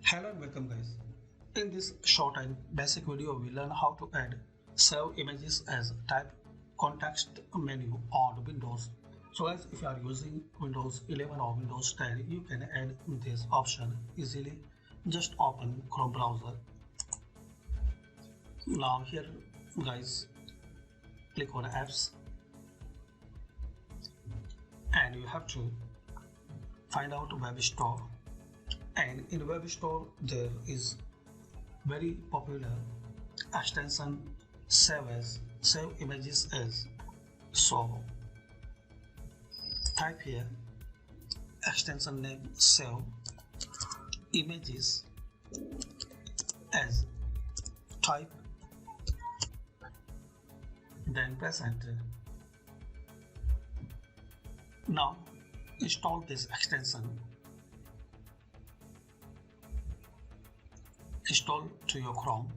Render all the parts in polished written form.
Hello and welcome guys. In this short and basic video we learn how to add save images as type context menu on Windows. So guys, if you are using Windows 11 or Windows 10 you can add this option easily. Just open Chrome browser. Now here guys, click on apps and you have to find out web store. And in web store there is very popular extension save images as. So type here extension name save images as, type, then press enter. Now install this extension. Install to your Chrome.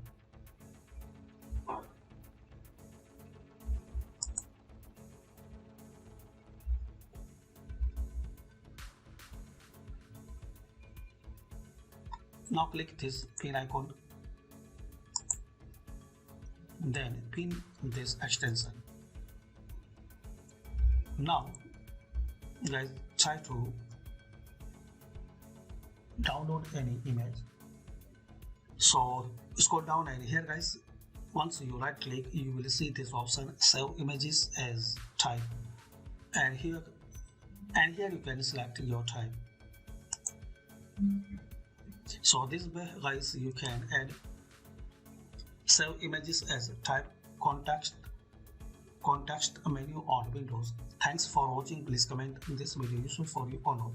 Now click this pin icon, then pin this extension. Now guys, try to download any image. So scroll down and here guys, once you right click you will see this option save images as type, and here you can select your type. So this way guys you can add save images as type context menu on Windows. Thanks for watching. Please comment this video useful for you or not.